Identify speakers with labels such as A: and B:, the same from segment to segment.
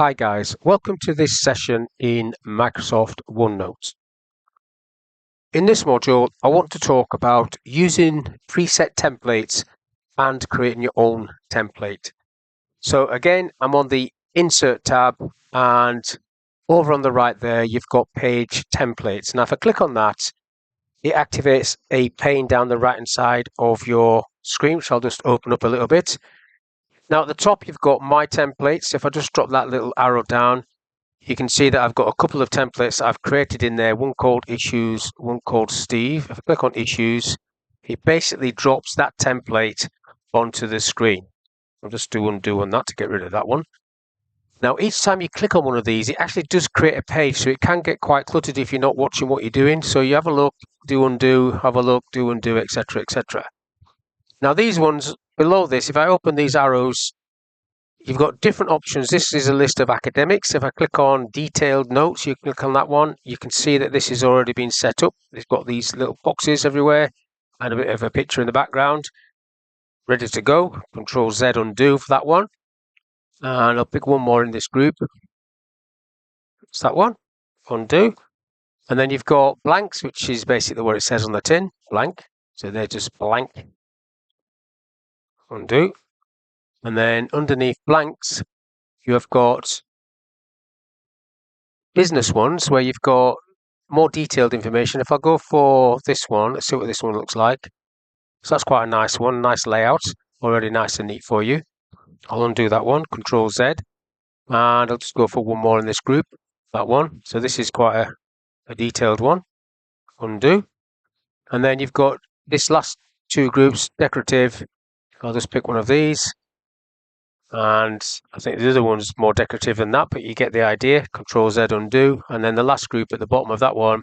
A: Hi guys, welcome to this session in Microsoft OneNote. In this module, I want to talk about using preset templates and creating your own template. So again, I'm on the Insert tab, and over on the right there, you've got Page Templates. Now if I click on that, it activates a pane down the right hand side of your screen, which I'll just open up a little bit. Now at the top, you've got My Templates. If I just drop that little arrow down, you can see that I've got a couple of templates that I've created in there, one called Issues, one called Steve. If I click on Issues, it basically drops that template onto the screen. I'll just do undo on that to get rid of that one. Now, each time you click on one of these, it actually does create a page, so it can get quite cluttered if you're not watching what you're doing. So you have a look, do undo, have a look, do undo, etc., etc. Now, these ones below this, if I open these arrows, you've got different options. This is a list of academics. If I click on detailed notes, you click on that one, you can see that this has already been set up. It's got these little boxes everywhere and a bit of a picture in the background. Ready to go. Control Z undo for that one. And I'll pick one more in this group. It's that one. Undo. And then you've got blanks, which is basically what it says on the tin. Blank. So they're just blank. Undo. And then underneath blanks, you have got business ones where you've got more detailed information. If I go for this one, let's see what this one looks like. So that's quite a nice one, nice layout, already nice and neat for you. I'll undo that one, Control Z, and I'll just go for one more in this group, that one. So this is quite a detailed one. Undo. And then you've got this last two groups, decorative. I'll just pick one of these. And I think the other one's more decorative than that, but you get the idea. Control Z undo. And then the last group at the bottom of that one,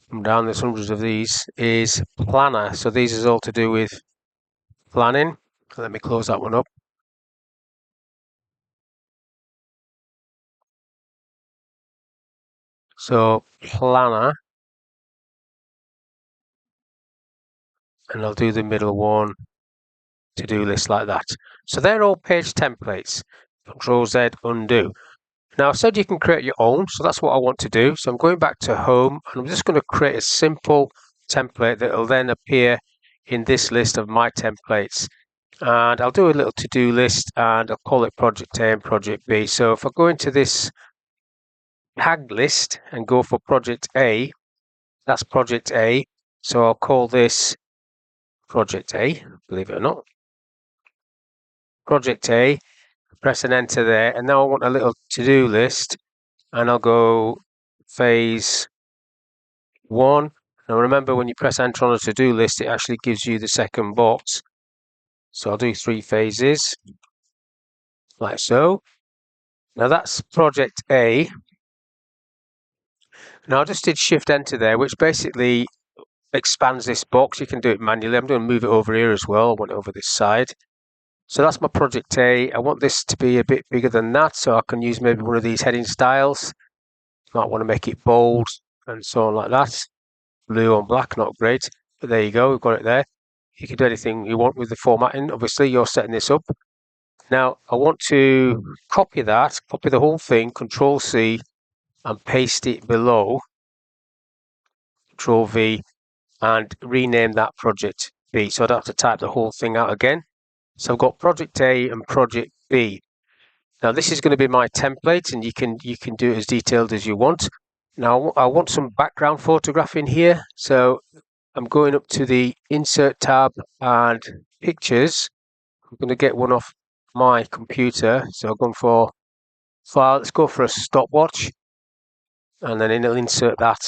A: come down, there's hundreds of these, is planner. So these is all to do with planning. Let me close that one up. So planner. And I'll do the middle one, to-do list, like that. So they're all page templates. Control Z undo. Now I said you can create your own, so that's what I want to do. So I'm going back to home, and I'm just going to create a simple template that will then appear in this list of my templates. And I'll do a little to-do list, and I'll call it Project A and Project B. So if I go into this tagged list and go for Project A, that's Project A. So I'll call this Project A, believe it or not. Project A, press an enter there, and now I want a little to-do list, and I'll go phase 1. Now remember, when you press enter on a to-do list, it actually gives you the second box. So I'll do 3 phases, like so. Now that's Project A. Now I just did Shift Enter there, which basically expands this box. You can do it manually. I'm going to move it over here as well. I want it over this side. So that's my Project A. I want this to be a bit bigger than that, so I can use maybe one of these heading styles. Might want to make it bold and so on like that. Blue on black, not great. But there you go, we've got it there. You can do anything you want with the formatting. Obviously, you're setting this up. Now, I want to copy that, copy the whole thing, Control C, and paste it below. Control V, and rename that Project B. So I don't have to type the whole thing out again. So I've got Project A and Project B. Now this is going to be my template, and you can do it as detailed as you want. Now I want some background photograph in here, so I'm going up to the Insert tab and Pictures. I'm going to get one off my computer, so I'm going for File. Let's go for a stopwatch, and then it'll insert that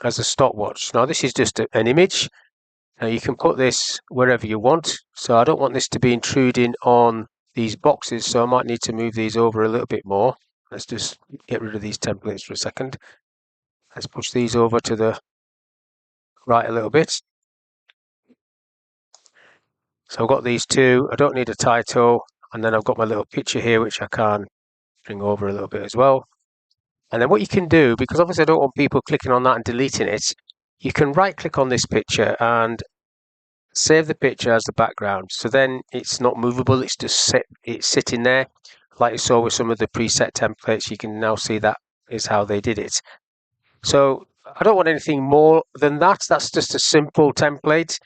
A: as a stopwatch. Now this is just an image. Now you can put this wherever you want, so I don't want this to be intruding on these boxes, so I might need to move these over a little bit more. Let's just get rid of these templates for a second. Let's push these over to the right a little bit. So I've got these two. I don't need a title, and then I've got my little picture here, which I can bring over a little bit as well. And then what you can do, because obviously I don't want people clicking on that and deleting it, you can right click on this picture and save the picture as the background. So then it's not movable, it's just sitting there. like you saw with some of the preset templates, you can now see that is how they did it. So I don't want anything more than that. That's just a simple template.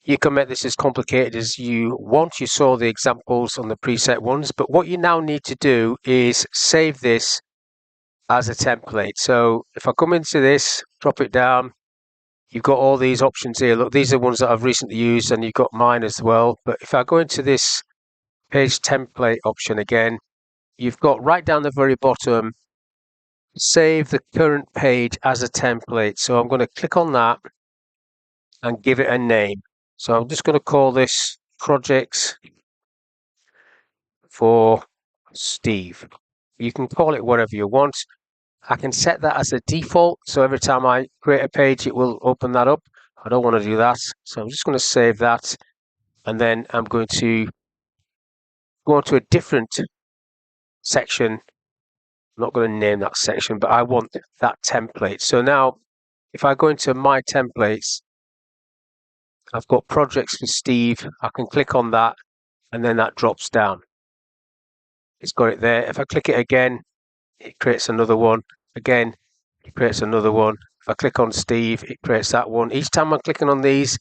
A: You can make this as complicated as you want. You saw the examples on the preset ones, but what you now need to do is save this as a template. So if I come into this, drop it down, you've got all these options here. Look, these are ones that I've recently used, and you've got mine as well. But if I go into this page template option again, you've got right down the very bottom, save the current page as a template. So I'm going to click on that and give it a name. So I'm just going to call this projects for Steve. You can call it whatever you want. I can set that as a default. So every time I create a page, it will open that up. I don't want to do that. So I'm just going to save that. And then I'm going to go on to a different section. I'm not going to name that section, but I want that template. So now if I go into my templates, I've got projects for Steve. I can click on that and then that drops down. It's got it there. If I click it again, it creates another one. Again, it creates another one. If I click on Steve, it creates that one. Each time I'm clicking on these,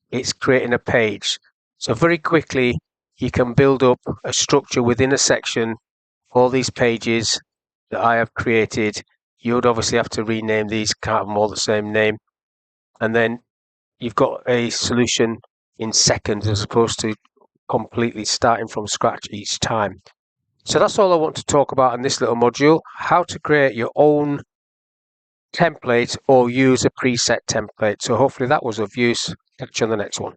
A: it's creating a page. So very quickly, you can build up a structure within a section. All these pages that I have created, you would obviously have to rename these, can't have them all the same name. And then you've got a solution in seconds as opposed to completely starting from scratch each time. So that's all I want to talk about in this little module, how to create your own template or use a preset template. So hopefully that was of use. Catch you on the next one.